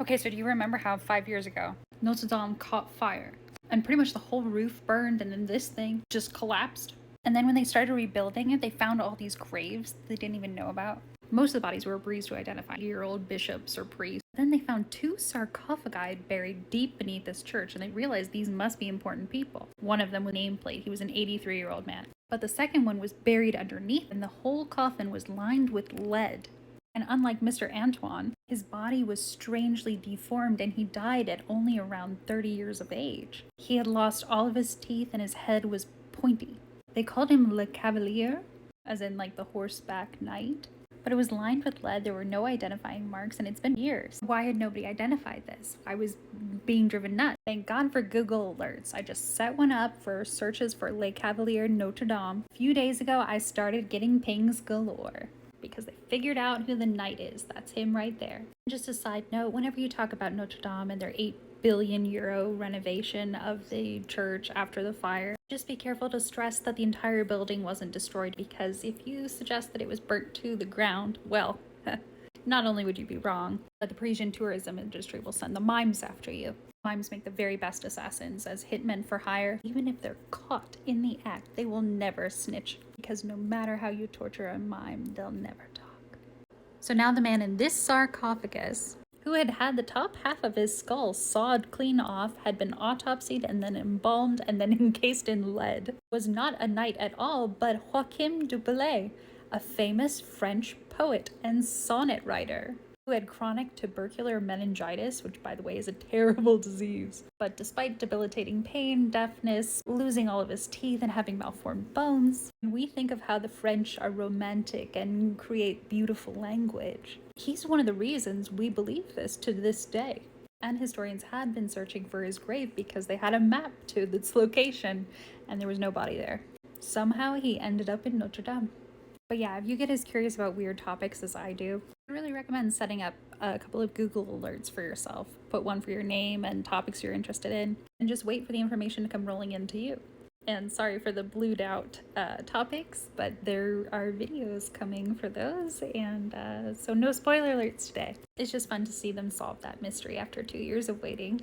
Okay, so do you remember how 5 years ago Notre Dame caught fire and pretty much the whole roof burned and then this thing just collapsed? And then when they started rebuilding it, they found all these graves they didn't even know about. Most of the bodies were a breeze to identify, year-old bishops or priests. Then they found 2 sarcophagi buried deep beneath this church, and they realized these must be important people. One of them was nameplate. He was an 83-year-old man. But the second one was buried underneath, and the whole coffin was lined with lead. And unlike Mr. Antoine, his body was strangely deformed and he died at only around 30 years of age. He had lost all of his teeth and his head was pointy. They called him Le Cavalier, as in like the horseback knight. But it was lined with lead, there were no identifying marks, and it's been years. Why had nobody identified this? I was being driven nuts. Thank God for Google alerts. I just set one up for searches for Le Cavalier Notre Dame. A few days ago, I started getting pings galore, because they figured out who the knight is. That's him right there. Just a side note, whenever you talk about Notre Dame and their 8 billion euro renovation of the church after the fire, just be careful to stress that the entire building wasn't destroyed, because if you suggest that it was burnt to the ground, well, not only would you be wrong, but the Parisian tourism industry will send the mimes after you. Mimes make the very best assassins as hitmen for hire. Even if they're caught in the act, they will never snitch, because no matter how you torture a mime, they'll never talk. So now the man in this sarcophagus, who had had the top half of his skull sawed clean off, had been autopsied and then embalmed and then encased in lead, was not a knight at all, but Joachim du Bellay, a famous French poet and sonnet writer who had chronic tubercular meningitis, which by the way is a terrible disease. But despite debilitating pain, deafness, losing all of his teeth, and having malformed bones, we think of how the French are romantic and create beautiful language. He's one of the reasons we believe this to this day. And historians had been searching for his grave because they had a map to its location, and there was no body there. Somehow he ended up in Notre Dame. But yeah, if you get as curious about weird topics as I do, I really recommend setting up a couple of Google alerts for yourself. Put one for your name and topics you're interested in, and just wait for the information to come rolling into you. And sorry for the blued out topics, but there are videos coming for those, and so no spoiler alerts today. It's just fun to see them solve that mystery after 2 years of waiting.